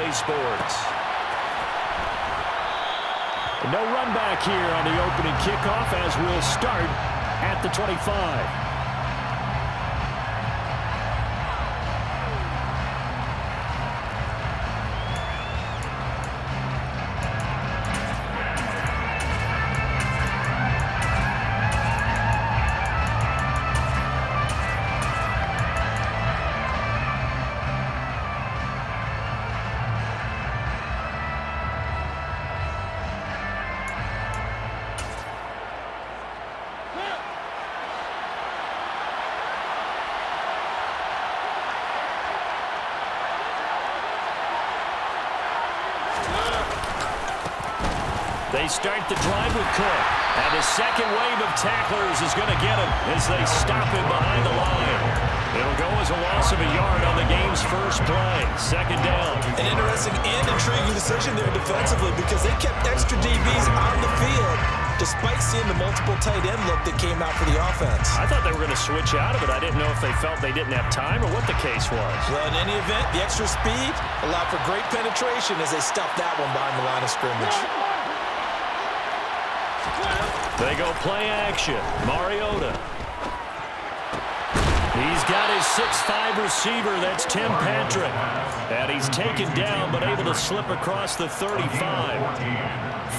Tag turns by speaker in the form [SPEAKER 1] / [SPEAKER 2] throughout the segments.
[SPEAKER 1] USA Sports. No run back here on the opening kickoff as we'll start at the 25. They start the drive with Cook. And his second wave of tacklers is going to get him as they stop him behind the line. It'll go as a loss of a yard on the game's first play. Second down.
[SPEAKER 2] An interesting and intriguing decision there defensively because they kept extra DBs on the field despite seeing the multiple tight end look that came out for the offense.
[SPEAKER 1] I thought they were going to switch out of it. I didn't know if they felt they didn't have time or what the case was.
[SPEAKER 2] Well, in any event, the extra speed allowed for great penetration as they stuffed that one behind the line of scrimmage.
[SPEAKER 1] They go play action. Mariota. He's got his 6'5" receiver. That's Tim Patrick. And he's taken down but able to slip across the 35.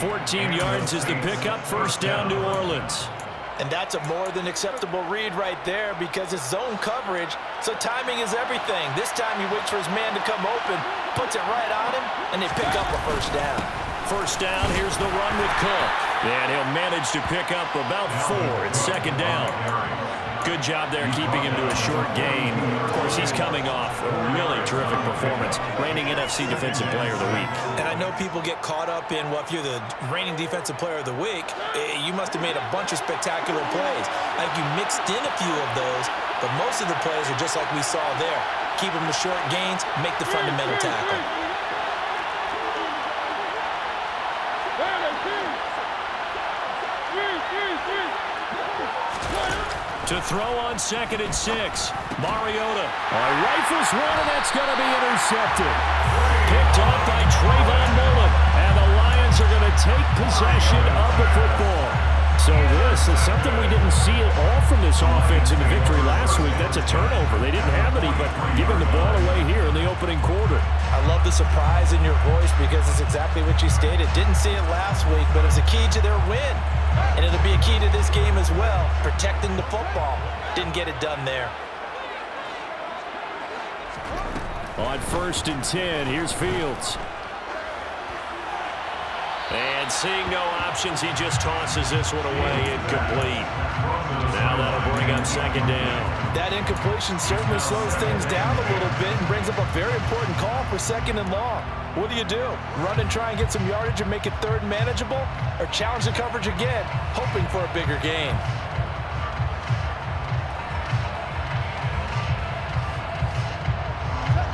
[SPEAKER 1] 14 yards is the pickup. First down, New Orleans.
[SPEAKER 2] And that's a more than acceptable read right there because it's zone coverage, so timing is everything. This time he waits for his man to come open, puts it right on him, and they pick up a first down.
[SPEAKER 1] First down, here's the run with Cook. And he'll manage to pick up about 4. It's second down. Good job there keeping him to a short gain. Of course, he's coming off a really terrific performance. Reigning NFC Defensive Player of the Week.
[SPEAKER 2] And I know people get caught up in, well, if you're the reigning Defensive Player of the Week, you must have made a bunch of spectacular plays. Like you mixed in a few of those, but most of the plays are just like we saw there. Keep them to short gains, make the fundamental tackle.
[SPEAKER 1] To throw on 2nd and 6. Mariota. Rifles one, and that's going to be intercepted. Picked off by Trayvon Mullen. And the Lions are going to take possession of the football. So this is something we didn't see at all from this offense in the victory last week. That's a turnover. They didn't have any, but giving the ball away here in the opening quarter.
[SPEAKER 2] I love the surprise in your voice because it's exactly what you stated. Didn't see it last week, but it was a key to their win. And it'll be a key to this game as well, protecting the football. Didn't get it done there.
[SPEAKER 1] On 1st and 10, here's Fields. And seeing no options, he just tosses this one away, incomplete. Now that'll bring up second down.
[SPEAKER 2] That incompletion certainly slows things down a little bit and brings up a very important call for 2nd and long. What do? Run and try and get some yardage and make it 3rd and manageable? Or challenge the coverage again, hoping for a bigger gain?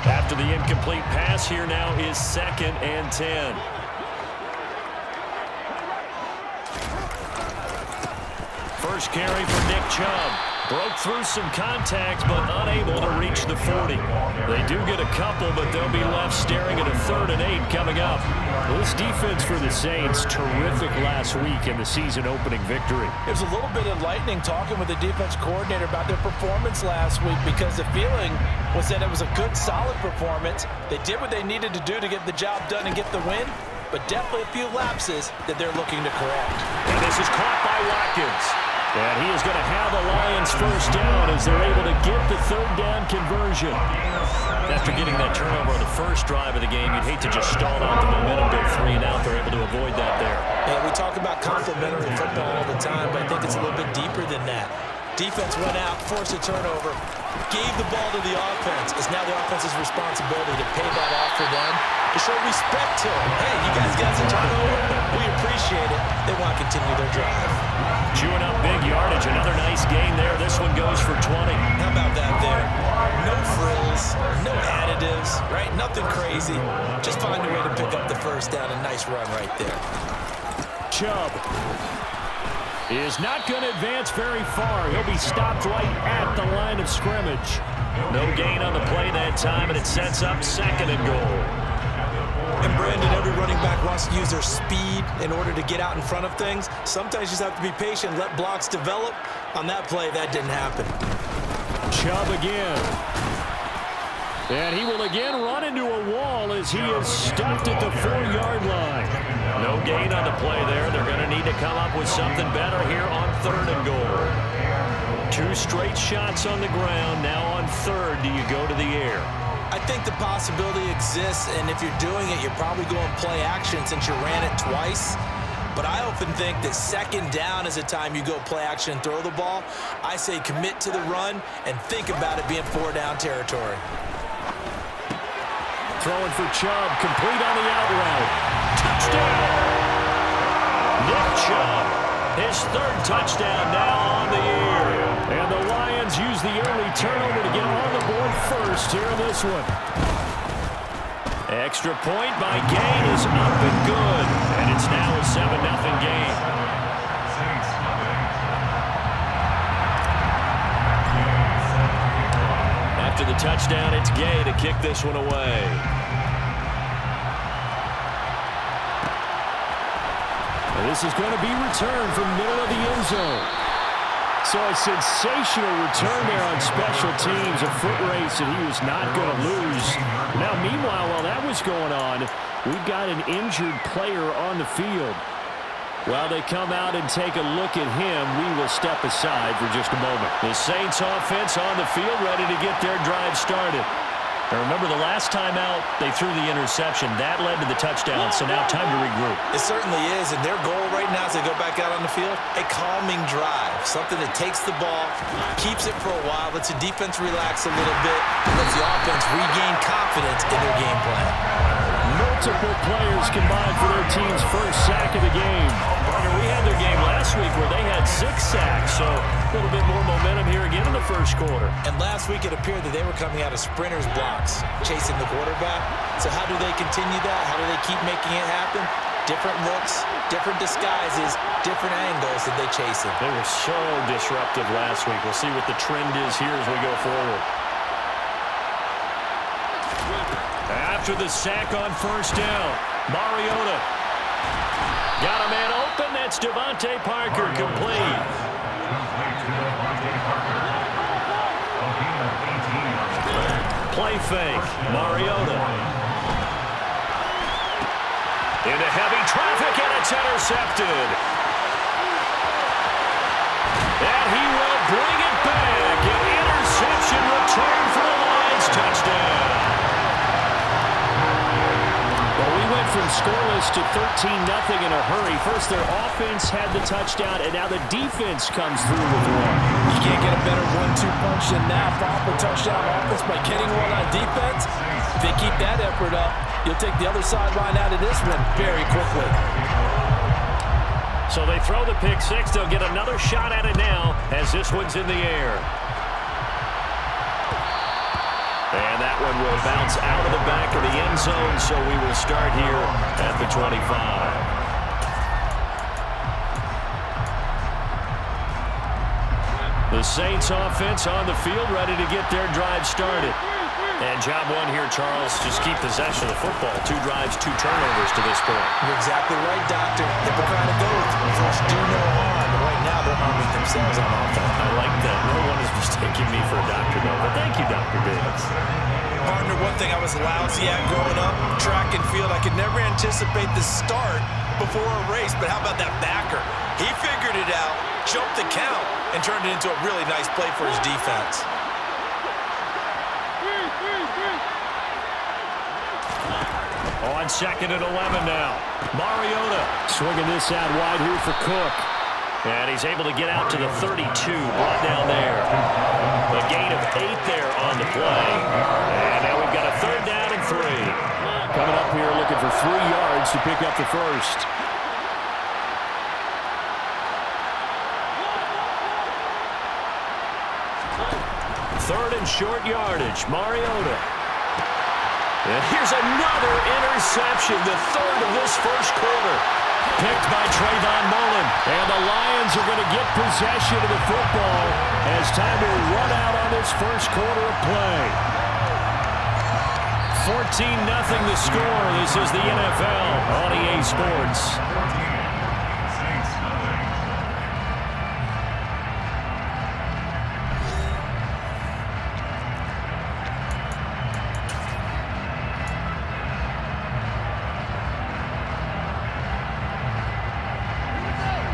[SPEAKER 1] After the incomplete pass, here now is 2nd and 10. First carry for Nick Chubb. Broke through some contact, but unable to reach the 40. They do get a couple, but they'll be left staring at a 3rd and 8 coming up. This defense for the Saints, terrific last week in the season-opening victory.
[SPEAKER 2] It was a little bit enlightening talking with the defense coordinator about their performance last week because the feeling was that it was a good, solid performance. They did what they needed to do to get the job done and get the win, but definitely a few lapses that they're looking to correct.
[SPEAKER 1] And this is caught by Watkins. And he is going to have the Lions first down as they're able to get the 3rd down conversion. After getting that turnover on the first drive of the game, you'd hate to just stall out the momentum, go 3 and out. They're able to avoid that there.
[SPEAKER 2] Yeah, we talk about complementary football all the time, but I think it's a little bit deeper than that. Defense went out, forced a turnover, gave the ball to the offense. It's now the offense's responsibility to pay that off for them, to show respect to them. Hey, you guys got some turnover? We appreciate it. They want to continue their drive.
[SPEAKER 1] Chewing up big yardage. Another nice gain there. This one goes for 20.
[SPEAKER 2] How about that there? No frills, no additives, right? Nothing crazy. Just find a way to pick up the first down. A nice run right there.
[SPEAKER 1] Chubb is not going to advance very far. He'll be stopped right at the line of scrimmage. No gain on the play that time, and it sets up 2nd and goal.
[SPEAKER 2] running back wants to use their speed in order to get out in front of things. Sometimes you just have to be patient, let blocks develop. On that play, that didn't happen.
[SPEAKER 1] Chubb again. And he will again run into a wall as he is stopped at the 4-yard line. No gain on the play there. They're going to need to come up with something better here on 3rd and goal. 2 straight shots on the ground. Now on 3rd, do you go to the air?
[SPEAKER 2] I think the possibility exists, and if you're doing it, you're probably going play action since you ran it twice. But I often think that 2nd down is the time you go play action and throw the ball. I say commit to the run and think about it being 4-down territory.
[SPEAKER 1] Throwing for Chubb, complete on the out route. Touchdown! Nick Chubb, his 3rd touchdown now on the year. And the Lions use the early turnover to get on the board first here in this one. Extra point by Gain is up and good. And it's now a 7-0 game. After the touchdown, it's Gay to kick this one away. And this is going to be returned from middle of the end zone. So a sensational return there on special teams, a foot race that he was not going to lose. Now, meanwhile, while that was going on, we've got an injured player on the field. While they come out and take a look at him, we will step aside for just a moment. The Saints offense on the field, ready to get their drive started. And remember, the last time out, they threw the interception. That led to the touchdown, so now time to regroup.
[SPEAKER 2] It certainly is, and their goal right now as they go back out on the field, a calming drive, something that takes the ball, keeps it for a while, lets the defense relax a little bit, and lets the offense regain confidence in their game plan.
[SPEAKER 1] Multiple players combined for their team's first sack of the game. We had their game last week where they had 6 sacks, so a little bit more momentum here again in the first quarter.
[SPEAKER 2] And last week it appeared that they were coming out of sprinters blocks, chasing the quarterback. So how do they continue that? How do they keep making it happen? Different looks, different disguises, different angles that they chase it.
[SPEAKER 1] They were so disruptive last week. We'll see what the trend is here as we go forward. After the sack on 1st down, Mariota got a man open. That's Devontae Parker, complete. Play fake, Mariota. Into heavy traffic, and it's intercepted. And he will bring it back. An interception return for the Lions, touchdown. From scoreless to 13-0 in a hurry. First, their offense had the touchdown, and now the defense comes through with one.
[SPEAKER 2] You can't get a better 1-2 punch than that. Proper touchdown offense by getting one on defense. If they keep that effort up, you'll take the other sideline out of this one very quickly.
[SPEAKER 1] So they throw the pick 6. They'll get another shot at it now as this one's in the air. And that one will bounce out of the back of the end zone, so we will start here at the 25. The Saints offense on the field, ready to get their drive started. And job one here, Charles, just keep possession of the football. 2 drives, 2 turnovers to this point.
[SPEAKER 2] You're exactly right, Doctor. Hippocratic oath. First, do no harm. But right now, they're harming themselves on offense.
[SPEAKER 1] I like that. No one is mistaking me for a doctor, though. But thank you, Dr. Biggs.
[SPEAKER 2] Partner, one thing I was lousy at growing up, track and field. I could never anticipate the start before a race. But how about that backer? He figured it out, jumped the count, and turned it into a really nice play for his defense.
[SPEAKER 1] On 2nd and 11 now. Mariota swinging this out wide here for Cook. And he's able to get out to the 32, brought down there. A gain of 8 there on the play. And now we've got a 3rd down and 3. Coming up here looking for 3 yards to pick up the first. 3rd and short yardage. Mariota. And here's another interception, the 3rd of this first quarter. Picked by Trayvon Mullen. And the Lions are going to get possession of the football as time to run out on this first quarter of play. 14-0 the score. This is the NFL on EA Sports.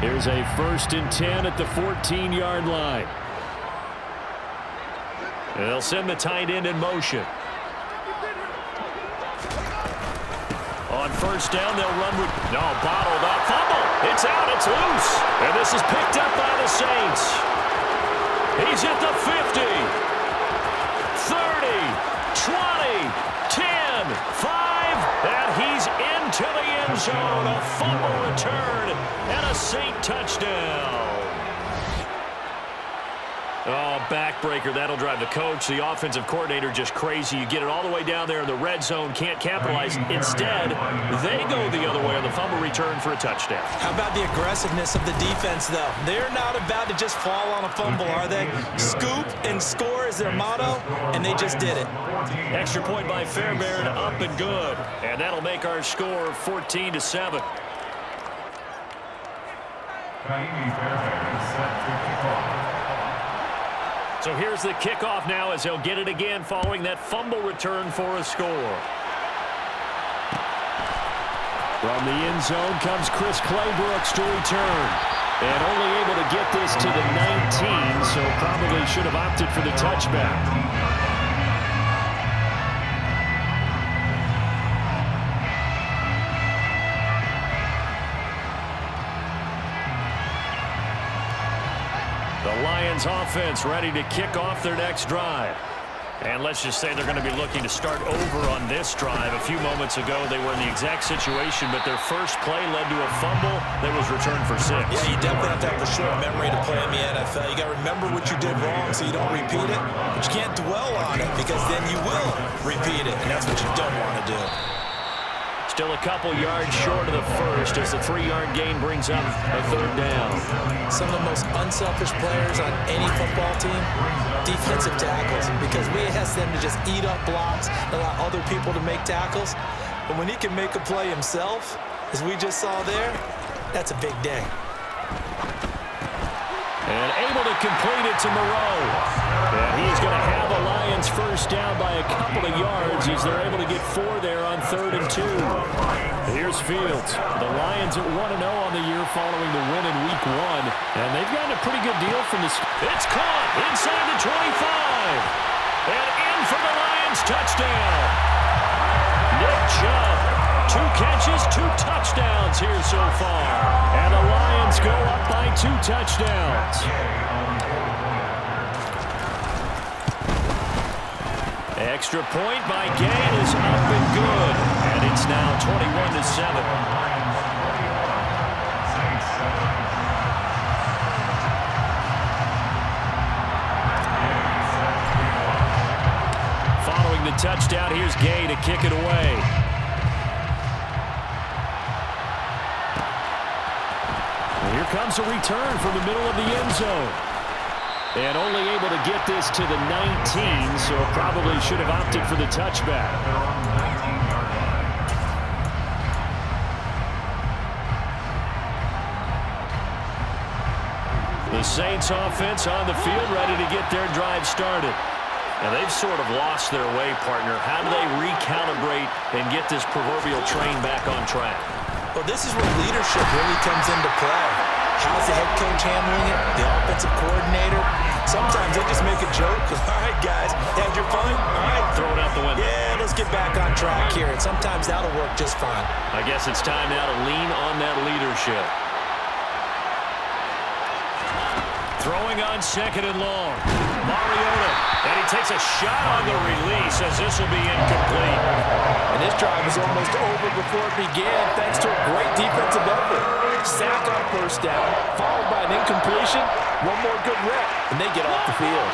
[SPEAKER 1] Here's a 1st and 10 at the 14-yard line. They'll send the tight end in motion. On 1st down, they'll run with... No, bottled up. Fumble. It's out. It's loose. And this is picked up by the Saints. He's at the 50. 30. 20. 10. 5. And he's into the end zone. A fumble return and a Saint touchdown. Oh, backbreaker. That'll drive the coach, the offensive coordinator, just crazy. You get it all the way down there in the red zone, can't capitalize. Instead, they go the other way on the fumble return for a touchdown. How about the aggressiveness of the defense, though? They're not about to just fall on a fumble, are they? Scoop and score is their motto, and they just did it. Extra point by Fairbairn, up and good. And that'll make our score 14-7. So here's the kickoff now as they'll get it again following that fumble return for a score. From the end zone comes Chris Claybrooks to return. And only able to get this to the 19, so probably should have opted for the touchback. The Lions offense ready to kick off their next drive. And let's just say they're going to be looking to start over on this drive. A few moments ago, they were in the exact situation, but their first play led to a fumble that was returned for 6.
[SPEAKER 2] Yeah, you definitely have to have the short memory to play in the NFL. You got to remember what you did wrong so you don't repeat it, but you can't dwell on it because then you will repeat it, and that's what you don't want to do.
[SPEAKER 1] Still a couple yards short of the first as the 3-yard gain brings up a 3rd down.
[SPEAKER 2] Some of the most unselfish players on any football team, defensive tackles, because we ask them to just eat up blocks and allow other people to make tackles. But when he can make a play himself, as we just saw there, that's a big day.
[SPEAKER 1] And able to complete it to Moreau. And he's going to have a Lions first down by a couple of yards as they're able to get 4 there on 3rd and 2. Here's Fields. The Lions at 1-0 on the year following the win in Week 1. And they've gotten a pretty good deal from this. It's caught inside the 25. And in for the Lions touchdown. Nick Chubb. 2 catches, 2 touchdowns here so far. And the Lions go up by 2 touchdowns. Extra point by Gain is up and good. And it's now 21-7. Following the touchdown, here's Gay to kick it away. Here comes a return from the middle of the end zone. And only able to get this to the 19, so probably should have opted for the touchback. The Saints offense on the field ready to get their drive started. Now they've sort of lost their way, partner. How do they recalibrate and get this proverbial train back on track?
[SPEAKER 2] Well, this is where leadership really comes into play. How's the head coach handling it? The offensive coordinator? Sometimes they just make a joke. All right, guys, had your fun? All right.
[SPEAKER 1] Throw it out the window.
[SPEAKER 2] Yeah, let's get back on track here. And sometimes that'll work just fine.
[SPEAKER 1] I guess it's time now to lean on that leadership. Throwing on 2nd and long. Mariota. And he takes a shot on the release as this will be incomplete.
[SPEAKER 2] And this drive was almost over before it began thanks to a great defensive effort. Sack on 1st down, followed by an incompletion. One more good rep, and they get off the field.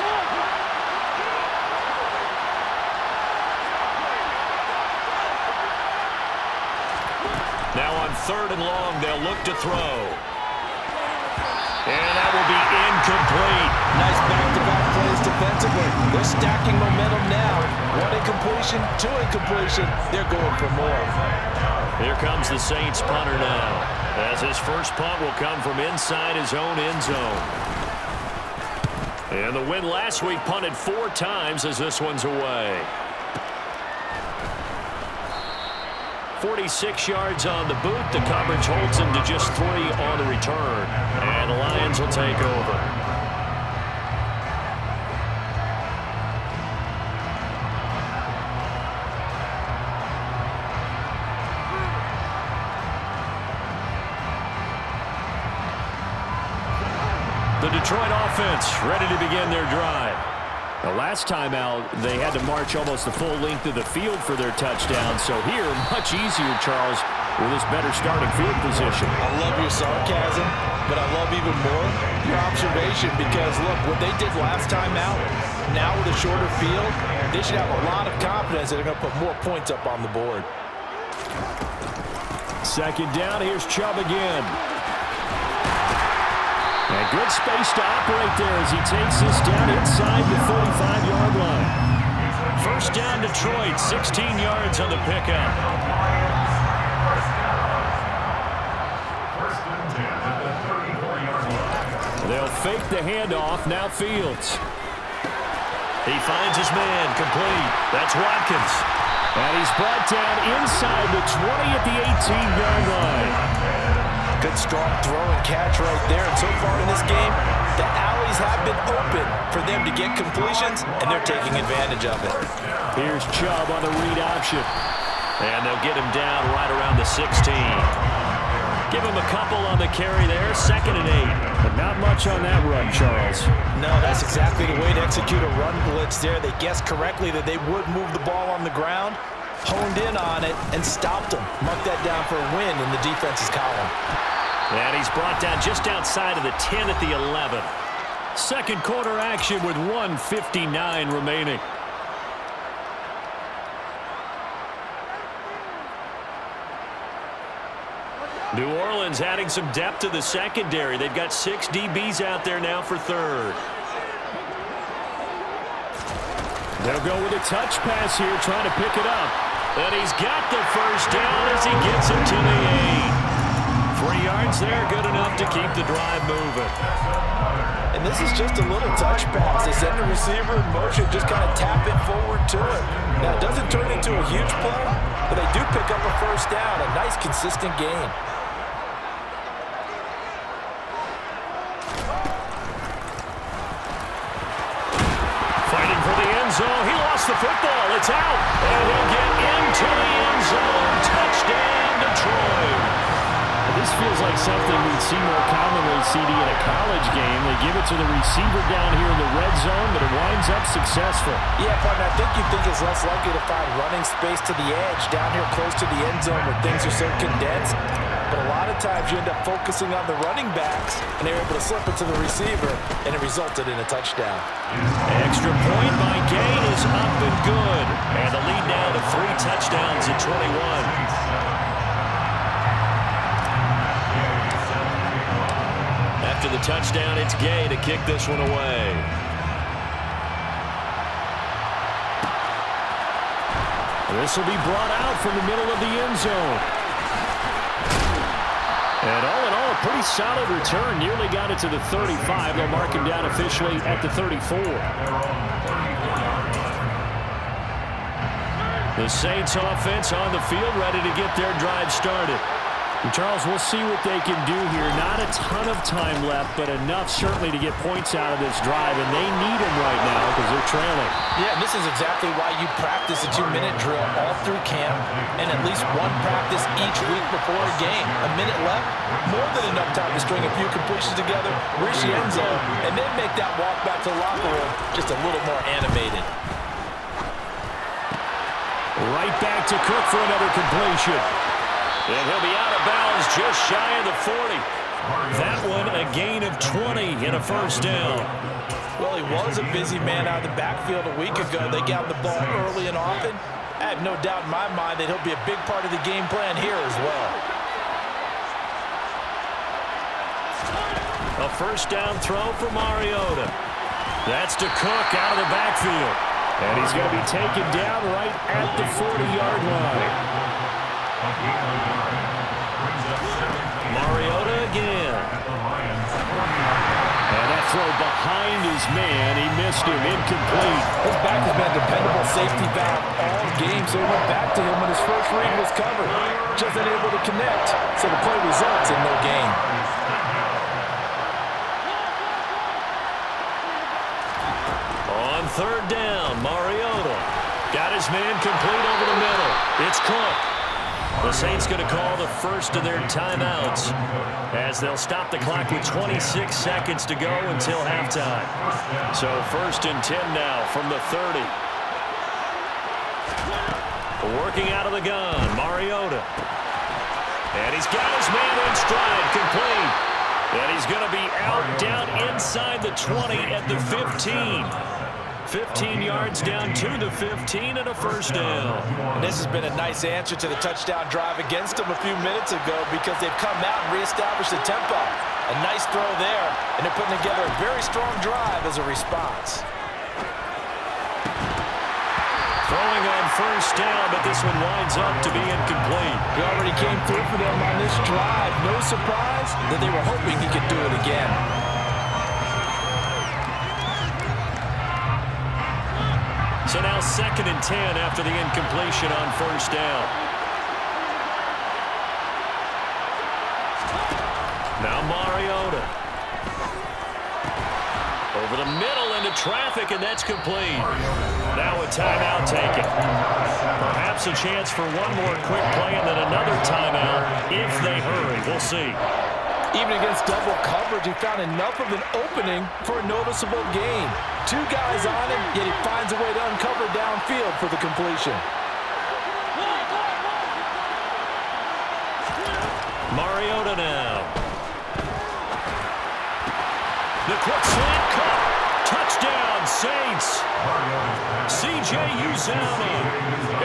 [SPEAKER 1] Now on 3rd and long, they'll look to throw. And that will be incomplete.
[SPEAKER 2] Nice back-to-back plays defensively. They're stacking momentum now. One incompletion, two incompletion. They're going for more.
[SPEAKER 1] Here comes the Saints punter now, as his first punt will come from inside his own end zone. And the win last week punted 4 times as this one's away. 46 yards on the boot. The coverage holds him to just 3 on the return. And the Lions will take over. The Detroit offense ready to begin their drive. The last time out, they had to march almost the full length of the field for their touchdown. So here, much easier, Charles, with this better starting field position.
[SPEAKER 2] I love your sarcasm, but I love even more your observation because, look, what they did last time out, now with a shorter field, they should have a lot of confidence that they're going to put more points up on the board.
[SPEAKER 1] Second down, here's Chubb again. And good space to operate there as he takes this down inside the 35-yard line. First down, Detroit, 16 yards on the pickup. They'll fake the handoff, now Fields. He finds his man, complete. That's Watkins. And he's brought down inside the 20 at the 18-yard line.
[SPEAKER 2] Good strong throw and catch right there. And so far in this game, the alleys have been open for them to get completions, and they're taking advantage of it.
[SPEAKER 1] Here's Chubb on the read option. And they'll get him down right around the 16. Give him a couple on the carry there, 2nd and 8. But not much on that run, Charles.
[SPEAKER 2] No, that's exactly the way to execute a run blitz there. They guessed correctly that they would move the ball on the ground, honed in on it, and stopped them. Mark that down for a win in the defense's column.
[SPEAKER 1] And he's brought down just outside of the 10 at the 11. Second quarter action with 1:59 remaining. New Orleans adding some depth to the secondary. They've got 6 DBs out there now for third. They'll go with a touch pass here, trying to pick it up. And he's got the first down as he gets it to the 8. 3 yards there, good enough to keep the drive moving.
[SPEAKER 2] And this is just a little touch pass. They send the receiver in motion, just kind of tap it forward to it. Now, it doesn't turn into a huge play, but they do pick up a first down. A nice, consistent gain.
[SPEAKER 1] Fighting for the end zone. He lost the football. It's out. And he'll get into the end zone. Touchdown, Detroit. This feels like something we'd see more commonly, CD, in a college game. They give it to the receiver down here in the red zone, but it winds up successful.
[SPEAKER 2] Yeah, partner, I think you think it's less likely to find running space to the edge down here close to the end zone where things are so condensed. But a lot of times you end up focusing on the running backs, and they're able to slip it to the receiver, and it resulted in a touchdown.
[SPEAKER 1] Extra point by Gain is up and good. And the lead now to 3 touchdowns at 21. After the touchdown, it's Gay to kick this one away. This will be brought out from the middle of the end zone. And all in all, a pretty solid return. Nearly got it to the 35. They'll mark him down officially at the 34. The Saints offense on the field, ready to get their drive started. And Charles, we'll see what they can do here. Not a ton of time left, but enough certainly to get points out of this drive, and they need them right now because they're trailing.
[SPEAKER 2] Yeah, and this is exactly why you practice a 2-minute drill all through camp and at least one practice each week before a game. A minute left, more than enough time to string a few completions together, reach the end zone, and then make that walk back to the locker room just a little more animated.
[SPEAKER 1] Right back to Cook for another completion. And he'll be out of bounds just shy of the 40. That one a gain of 20 and a first down.
[SPEAKER 2] Well, he was a busy man out of the backfield a week ago. They got the ball early and often. I have no doubt in my mind that he'll be a big part of the game plan here as well.
[SPEAKER 1] A first down throw for Mariota. That's to Cook out of the backfield. And he's going to be taken down right at the 40-yard line. Mariota again. And that throw behind his man. He missed him. Incomplete.
[SPEAKER 3] His back has been a dependable safety valve all game, so he went back to him when his first read was covered. Just unable to connect, so the play results in no gain.
[SPEAKER 1] On third down, Mariota got his man complete over the middle. It's Cook. The Saints going to call the first of their timeouts as they'll stop the clock with 26 seconds to go until halftime. So 1st and 10 now from the 30. Working out of the gun, Mariota. And he's got his man in stride, complete. And he's going to be out down inside the 20 at the 15. 15 yards down to the 15 and a first down.
[SPEAKER 3] And this has been a nice answer to the touchdown drive against them a few minutes ago because they've come out and reestablished the tempo. A nice throw there, and they're putting together a very strong drive as a response.
[SPEAKER 1] Throwing on first down, but this one winds up to be incomplete.
[SPEAKER 3] He already came through for them on this drive. No surprise that they were hoping he could do it again.
[SPEAKER 1] So now 2nd and 10 after the incompletion on first down. Now Mariota. Over the middle into traffic, and that's complete. Now a timeout taken. Perhaps a chance for one more quick play and then another timeout if they hurry. We'll see.
[SPEAKER 3] Even against double coverage, he found enough of an opening for a noticeable gain. 2 guys on him, yet he finds a way to uncover downfield for the completion.
[SPEAKER 1] Mariota now. The quick slant cut. Touchdown, Saints. C.J. Uzomah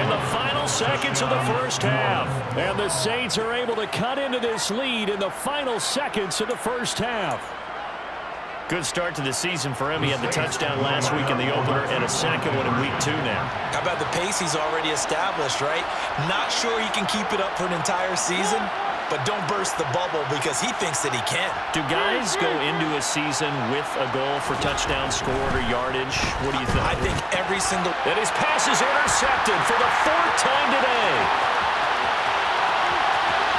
[SPEAKER 1] in the final seconds of the first half. And the Saints are able to cut into this lead in the final seconds of the first half. Good start to the season for him. He had the touchdown last week in the opener and a second one in week 2 now.
[SPEAKER 2] How about the pace he's already established, right? Not sure he can keep it up for an entire season, but don't burst the bubble because he thinks that he can.
[SPEAKER 1] Do guys go into a season with a goal for touchdown scored or yardage? What do you think?
[SPEAKER 2] I think every single...
[SPEAKER 1] And his pass is intercepted for the 4th time today.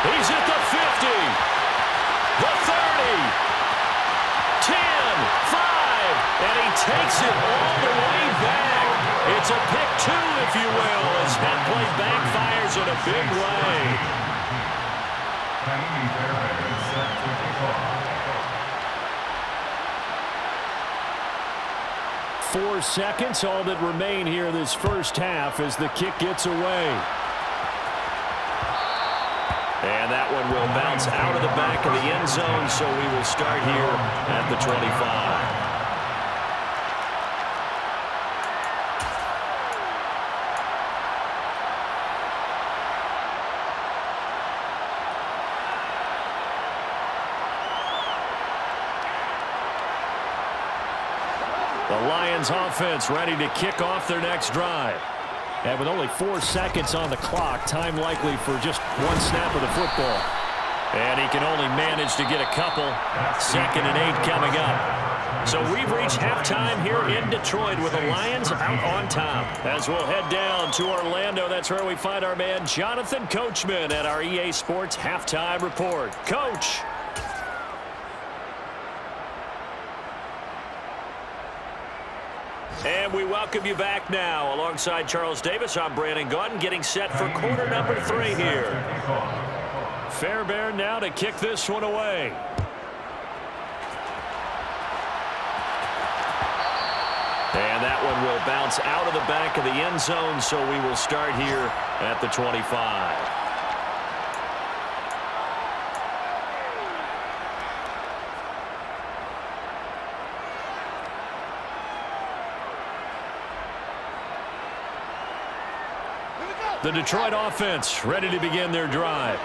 [SPEAKER 1] He's at the 50, the 30, 10, 5, and he takes it all the way back. It's a pick 2, if you will, as that play backfires in a big way. 4 seconds, all that remain here this first half as the kick gets away. And that one will bounce out of the back of the end zone, so we will start here at the 25. The Lions offense ready to kick off their next drive. And with only 4 seconds on the clock, time likely for just one snap of the football. And he can only manage to get a couple. 2nd and 8 coming up. So we've reached halftime here in Detroit with the Lions out on top. As we'll head down to Orlando, that's where we find our man Jonathan Coachman at our EA Sports Halftime Report. Coach. And we welcome you back now. Alongside Charles Davis, I'm Brandon Gaudin, getting set for quarter number 3 here. Fairbairn now to kick this one away. And that one will bounce out of the back of the end zone, so we will start here at the 25. The Detroit offense ready to begin their drive.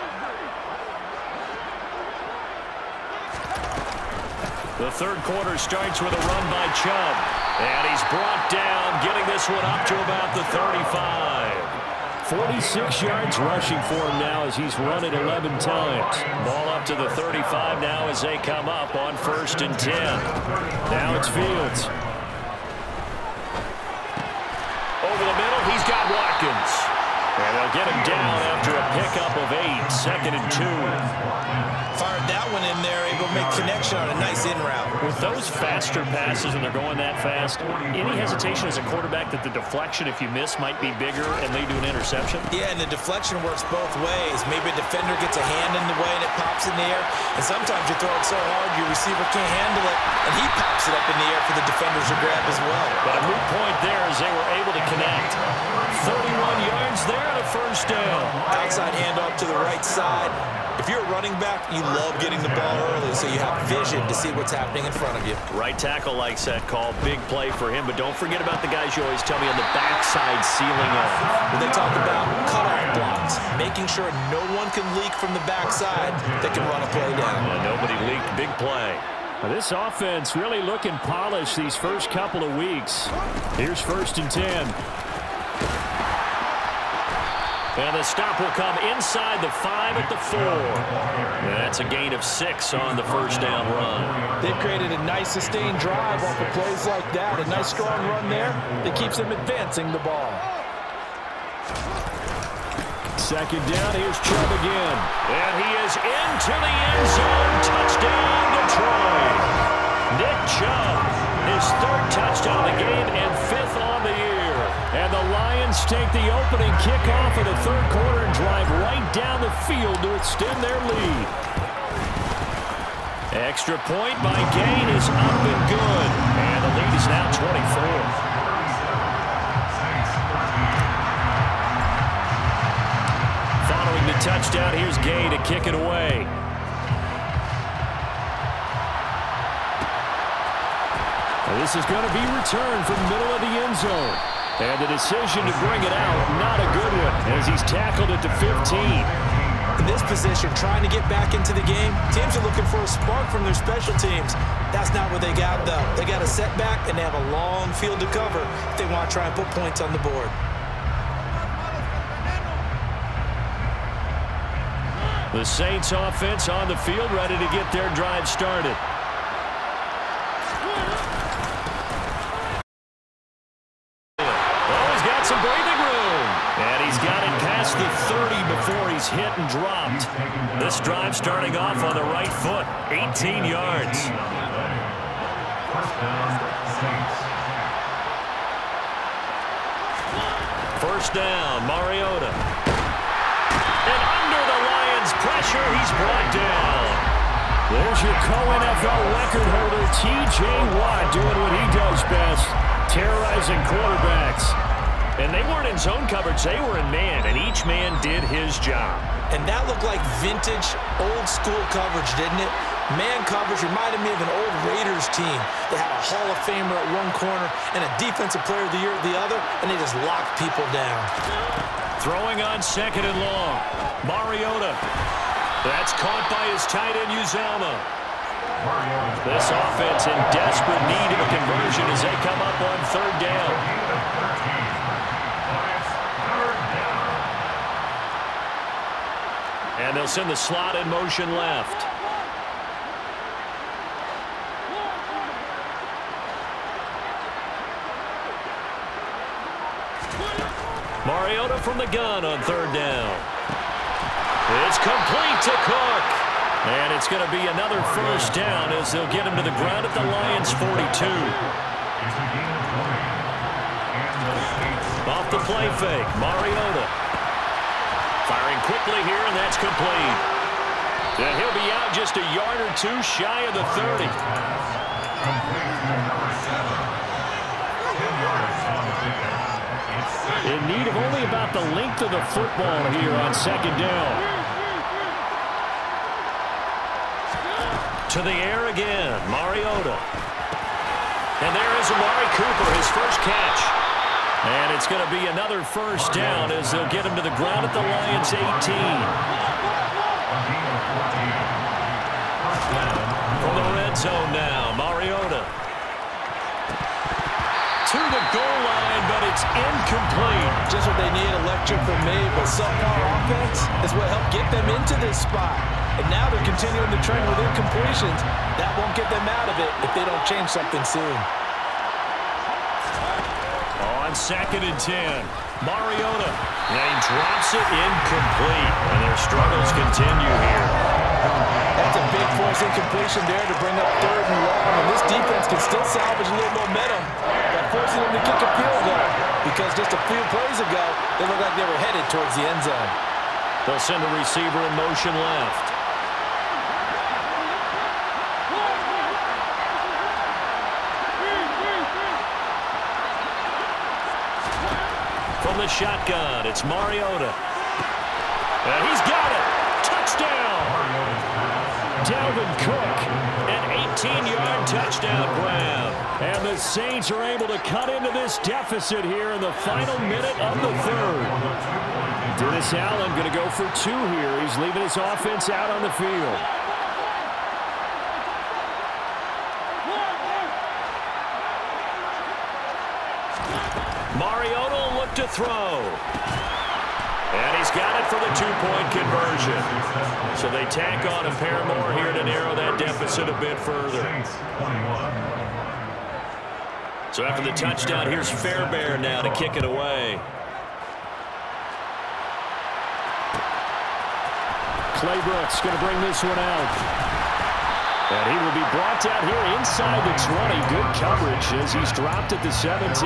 [SPEAKER 1] The third quarter starts with a run by Chubb. And he's brought down, getting this one up to about the 35. 46 yards rushing for him now as he's run it 11 times. Ball up to the 35 now as they come up on 1st and 10. Now it's Fields. Over the middle, he's got Watkins. And they'll get him down after a pickup of 8, 2nd and 2.
[SPEAKER 2] Fired that one in there, able to make connection on a nice in route.
[SPEAKER 1] With those faster passes and they're going that fast, any hesitation as a quarterback that the deflection, if you miss, might be bigger and lead to an interception?
[SPEAKER 2] Yeah, and the deflection works both ways. Maybe a defender gets a hand in the way and it pops in the air, and sometimes you throw it so hard your receiver can't handle it, and he pops it up in the air for the defenders to grab as well.
[SPEAKER 1] But a moot point there as they were able to connect. 31 yards there and a 1st down.
[SPEAKER 2] Outside handoff to the right side. If you're a running back, you love getting the ball early so you have vision to see what's happening in front of you.
[SPEAKER 1] Right tackle likes that call. Big play for him, but don't forget about the guys you always tell me on the backside sealing up.
[SPEAKER 2] When they talk about cutoff blocks, making sure no one can leak from the backside that can run a play down.
[SPEAKER 1] Yeah, nobody leaked. Big play. Now this offense really looking polished these first couple of weeks. Here's 1st and 10. And the stop will come inside the 5 at the 4. And that's a gain of 6 on the 1st down run.
[SPEAKER 3] They've created a nice sustained drive off of plays like that. A nice strong run there that keeps them advancing the ball.
[SPEAKER 1] 2nd down, here's Chubb again. And he is into the end zone. Touchdown, Detroit. Nick Chubb, his 3rd touchdown of the game and 5th on the year. And the Lions take the opening kickoff of the 3rd quarter and drive right down the field to extend their lead. Extra point by Gain is up and good. And the lead is now 24. Following the touchdown, here's Gay to kick it away. Well, this is going to be returned from the middle of the end zone. And the decision to bring it out, not a good one, as he's tackled at the 15.
[SPEAKER 2] In this position, trying to get back into the game, teams are looking for a spark from their special teams. That's not what they got, though. They got a setback, and they have a long field to cover if they want to try and put points on the board.
[SPEAKER 1] The Saints offense on the field, ready to get their drive started. Some breathing room. And he's got it past the 30 before he's hit and dropped. This drive starting off on the right foot. 18 yards. 1st down, Mariota. And under the Lions' pressure, he's brought down. There's your co-NFL record holder, T.J. Watt, doing what he does best, terrorizing quarterbacks. And they weren't in zone coverage, they were in man, and each man did his job.
[SPEAKER 2] And that looked like vintage, old-school coverage, didn't it? Man coverage reminded me of an old Raiders team that had a Hall of Famer at one corner and a Defensive Player of the Year at the other, and they just locked people down.
[SPEAKER 1] Throwing on 2nd and long. Mariota. That's caught by his tight end, Uzomah. This offense in desperate need of a conversion as they come up on 3rd down. And they'll send the slot in motion left. Mariota from the gun on 3rd down. It's complete to Cook. And it's going to be another 1st down as they'll get him to the ground at the Lions' 42. Off the play fake, Mariota. Firing quickly here, and that's complete. And he'll be out just a yard or 2 shy of the 30. In need of only about the length of the football here on 2nd down. To the air again, Mariota. And there is Amari Cooper, his 1st catch. And it's going to be another 1st down as they'll get him to the ground at the Lions' 18. From the red red zone now. Mariota to the goal line, but it's incomplete.
[SPEAKER 2] Just what they need, electric from me, but subpar offense is what helped get them into this spot. And now they're continuing the trend with incompletions. That won't get them out of it if they don't change something soon.
[SPEAKER 1] On 2nd and 10, Mariota. And he drops it incomplete. And their struggles continue here.
[SPEAKER 2] That's a big force incompletion there to bring up 3rd and long. And this defense can still salvage a little momentum by forcing them to kick a field goal. Because just a few plays ago, they looked like they were headed towards the end zone.
[SPEAKER 1] They'll send the receiver in motion left. From the shotgun, it's Mariota. And he's got it. Touchdown. Dalvin Cook, an 18-yard touchdown grab. And the Saints are able to cut into this deficit here in the final minute of the 3rd. Dennis Allen going to go for 2 here. He's leaving his offense out on the field. Mariota will look to throw. And he's got it for the 2-point conversion. So they tack on a pair more here to narrow that deficit a bit further. So after the touchdown, here's Fairbairn now to kick it away. Claybrooks going to bring this one out. And he will be brought down here inside the 20. Good coverage as he's dropped at the 17.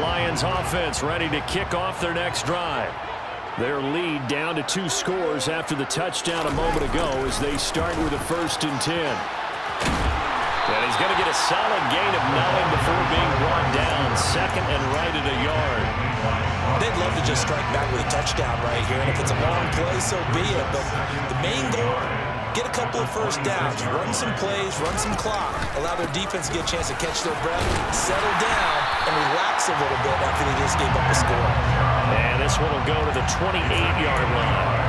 [SPEAKER 1] Lions offense ready to kick off their next drive. Their lead down to 2 scores after the touchdown a moment ago as they start with a 1st and 10. And he's going to get a solid gain of 9 before being brought down. 2nd and right at a yard.
[SPEAKER 2] They'd love to just strike back with a touchdown right here, and if it's a long play, so be it. But the main goal, get a couple of 1st downs, run some plays, run some clock, allow their defense to get a chance to catch their breath, settle down, and relax a little bit after they just gave up a score.
[SPEAKER 1] And this one will go to the 28-yard line.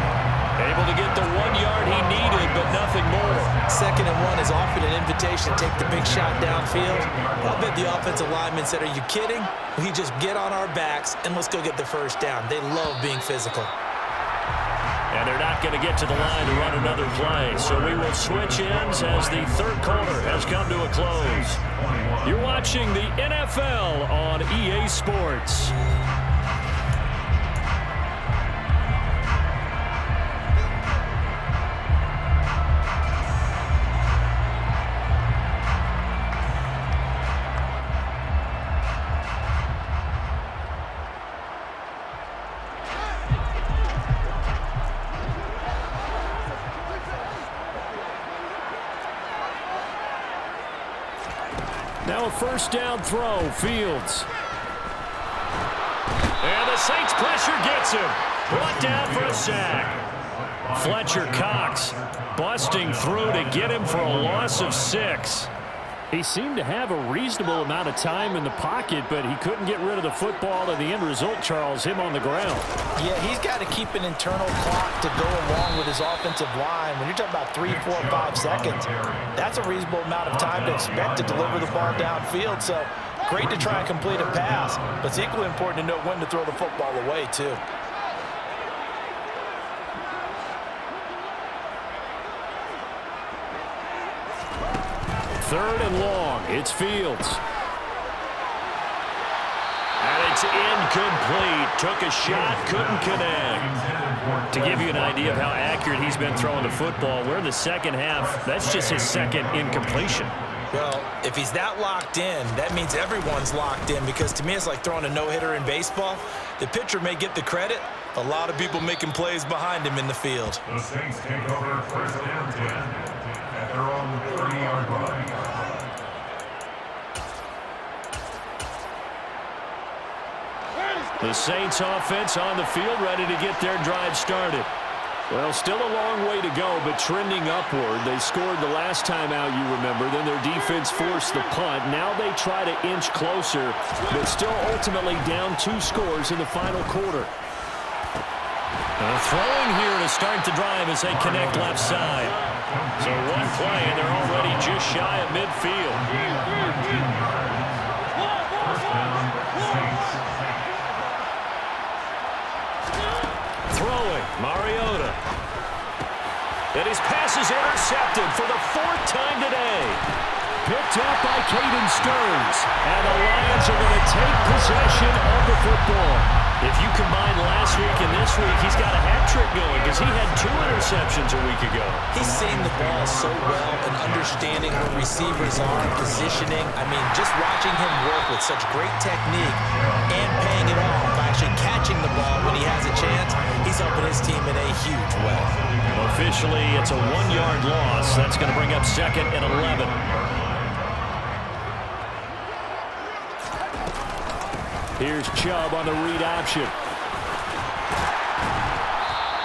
[SPEAKER 1] Able to get the 1 yard he needed, but nothing more.
[SPEAKER 2] 2nd and 1 is often an invitation to take the big shot downfield. I'll bet the offensive lineman said, are you kidding? We just get on our backs and let's go get the 1st down. They love being physical.
[SPEAKER 1] And they're not going to get to the line to run another play. So we will switch ends as the 3rd quarter has come to a close. You're watching the NFL on EA Sports. Now a 1st down throw, Fields. And the Saints pressure gets him. Brought down for a sack. Fletcher Cox busting through to get him for a loss of 6. He seemed to have a reasonable amount of time in the pocket, but he couldn't get rid of the football, and the end result, Charles, him on the ground.
[SPEAKER 2] Yeah, he's got to keep an internal clock to go along with his offensive line. When you're talking about 3, 4, 5 seconds, that's a reasonable amount of time to expect to deliver the ball downfield. So great to try and complete a pass, but it's equally important to know when to throw the football away, too.
[SPEAKER 1] Third and long. It's Fields. And it's incomplete. Took a shot, couldn't connect. To give you an idea of how accurate he's been throwing the football, we're in the 2nd half. That's just his 2nd incompletion.
[SPEAKER 2] Well, if he's that locked in, that means everyone's locked in, because to me it's like throwing a no-hitter in baseball. The pitcher may get the credit. A lot of people making plays behind him in the field.
[SPEAKER 4] The Saints take over 1st and 10 at their own 30-yard line.
[SPEAKER 1] The Saints offense on the field ready to get their drive started. Well, still a long way to go, but trending upward. They scored the last time out, you remember. Then their defense forced the punt. Now they try to inch closer, but still ultimately down 2 scores in the final quarter. Throwing here to start the drive as they connect left side. So one play, and they're already just shy of midfield. Throwing, Mariota. And his pass is intercepted for the 4th time today. Picked up by Caden Stearns. And the Lions are going to take possession of the football. If you combine last week and this week, he's got a hat trick going because he had 2 interceptions a week ago.
[SPEAKER 2] He's seeing the ball so well and understanding where receivers are, positioning. I mean, just watching him work with such great technique and paying it off by actually catching the ball when he has a chance, he's helping his team in a huge way.
[SPEAKER 1] Officially, it's a 1-yard loss. That's going to bring up 2nd and 11. Here's Chubb on the read option.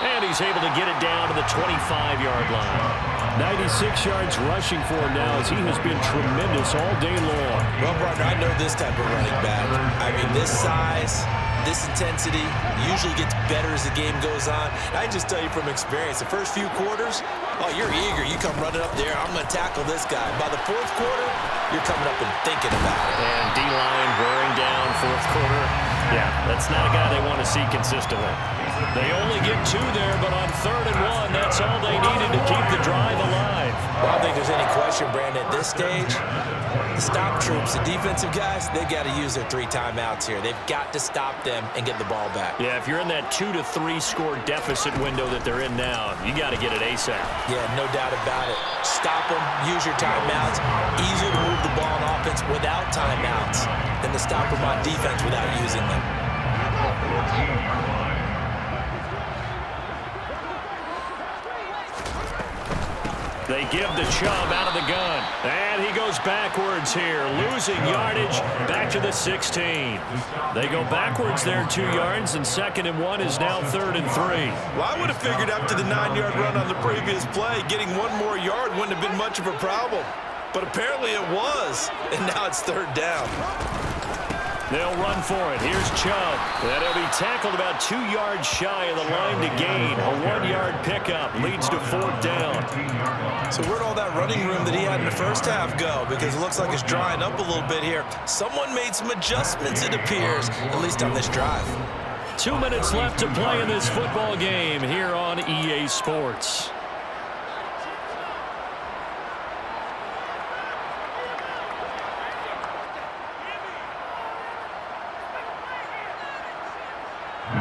[SPEAKER 1] And he's able to get it down to the 25-yard line. 96 yards rushing for him now as he has been tremendous all day long.
[SPEAKER 2] Well, partner, I know this type of running back. I mean, this size, this intensity usually gets better as the game goes on. I can just tell you from experience, the first few quarters, oh, you're eager. You come running up there, I'm going to tackle this guy. By the 4th quarter, you're coming up and thinking about it.
[SPEAKER 1] And D-line wearing down 4th quarter. Yeah, that's not a guy they want to see consistently. They only get 2 there, but on 3rd and 1, that's all they needed to keep the drive alive.
[SPEAKER 2] Well, I don't think there's any question, Brandon, at this stage, the stop troops, the defensive guys, they've got to use their 3 timeouts here. They've got to stop them and get the ball back.
[SPEAKER 1] Yeah, if you're in that 2 to 3 score deficit window that they're in now, you got to get it ASAP.
[SPEAKER 2] Yeah, no doubt about it. Stop them, use your timeouts. Easier to move the ball on offense without timeouts than to stop them on defense without using them.
[SPEAKER 1] They give the Chubb out of the gun. And he goes backwards here, losing yardage back to the 16. They go backwards there 2 yards, and 2nd and 1 is now 3rd and 3.
[SPEAKER 2] Well, I would have figured after the 9-yard run on the previous play, getting 1 more yard wouldn't have been much of a problem. But apparently it was, and now it's 3rd down.
[SPEAKER 1] They'll run for it. Here's Chubb. And he'll be tackled about 2 yards shy of the line to gain. A 1-yard pickup leads to 4th down.
[SPEAKER 2] So where'd all that running room that he had in the first half go? Because it looks like it's drying up a little bit here. Someone made some adjustments, it appears, at least on this drive.
[SPEAKER 1] 2 minutes left to play in this football game here on EA Sports.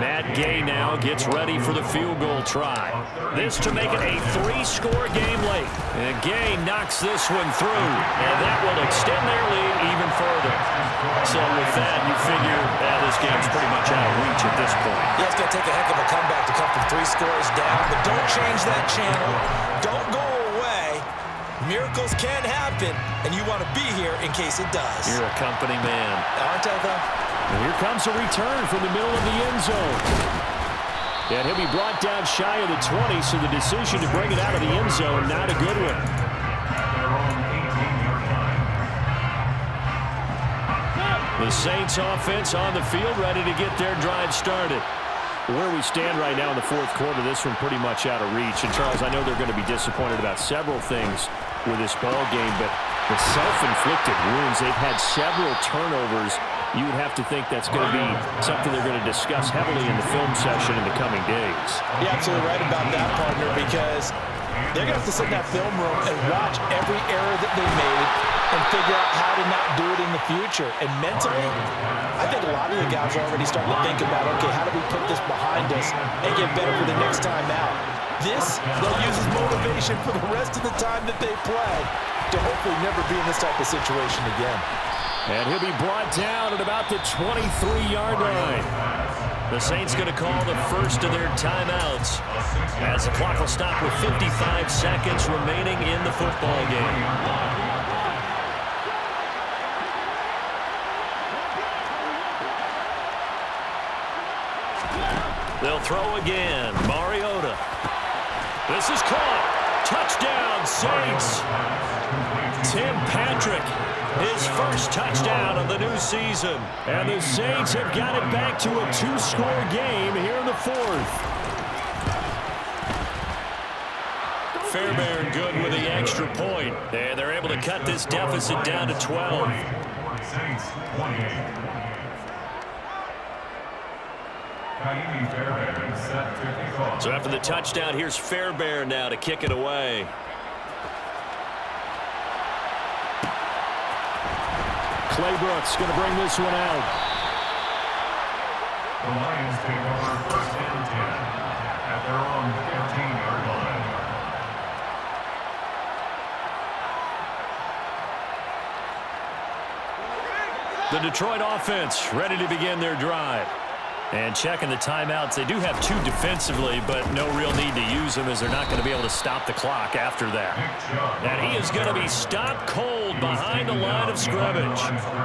[SPEAKER 1] Matt Gay now gets ready for the field goal try. This to make it a 3-score game late. And Gay knocks this one through, and that will extend their lead even further. So with that, you figure this game's pretty much out of reach at this point.
[SPEAKER 2] Yeah, it's going to take a heck of a comeback to come from 3 scores down, but don't change that channel. Don't go away. Miracles can happen, and you want to be here in case it does.
[SPEAKER 1] You're a company man.
[SPEAKER 2] Aren't I, though?
[SPEAKER 1] And here comes a return from the middle of the end zone. And he'll be brought down shy of the 20, so the decision to bring it out of the end zone, not a good one. The Saints offense on the field, ready to get their drive started. Where we stand right now in the 4th quarter, this one pretty much out of reach. And, Charles, I know they're going to be disappointed about several things with this ball game, but the self-inflicted wounds, they've had several turnovers. You would have to think that's going to be something they're going to discuss heavily in the film session in the coming days.
[SPEAKER 2] You're absolutely right about that, partner, because they're going to have to sit in that film room and watch every error that they made and figure out how to not do it in the future. And mentally, I think a lot of the guys are already starting to think about, okay, how do we put this behind us and get better for the next time out? This, they'll use as motivation for the rest of the time that they play to hopefully never be in this type of situation again.
[SPEAKER 1] And he'll be brought down at about the 23-yard line. The Saints going to call the first of their timeouts as the clock will stop with 55 seconds remaining in the football game. They'll throw again. Mariota. This is caught. Touchdown, Saints. Tim Patrick, his first touchdown of the new season. And the Saints have got it back to a 2-score game here in the 4th. Fairbairn good with the extra point. And they're able to cut this deficit down to 12.
[SPEAKER 4] Saints 28. Kaimi Fairbairn set to kick off.
[SPEAKER 1] So after the touchdown, here's Fairbairn now to kick it away. Claybrooks going to bring this one out.
[SPEAKER 4] The Lions take over first and 10 at their own 15-yard line.
[SPEAKER 1] The Detroit offense ready to begin their drive. And checking the timeouts. They do have 2 defensively, but no real need to use them as they're not going to be able to stop the clock after that. And he is going to be stopped cold behind the line of scrimmage.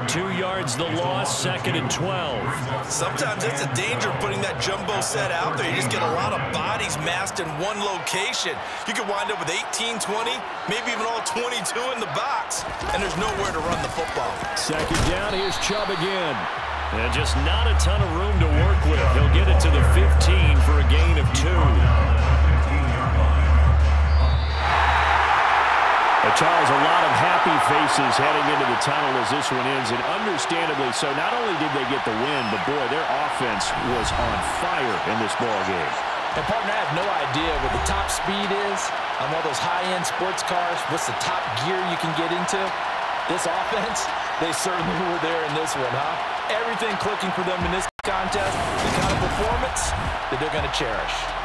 [SPEAKER 1] 2 yards the loss, 2nd and 12.
[SPEAKER 2] Sometimes it's a danger putting that jumbo set out there. You just get a lot of bodies massed in one location. You could wind up with 18, 20, maybe even all 22 in the box, and there's nowhere to run the football.
[SPEAKER 1] 2nd down, here's Chubb again. And just not a ton of room to work with. He'll get it to the 15 for a gain of 2. Charles, a lot of happy faces heading into the tunnel as this one ends, and understandably so. Not only did they get the win, but boy, their offense was on fire in this ball game.
[SPEAKER 3] And partner, I have no idea what the top speed is on one of those high-end sports cars. What's the top gear you can get into? This offense, they certainly were there in this one, huh? Everything clicking for them in this contest, the kind of performance that they're going to cherish.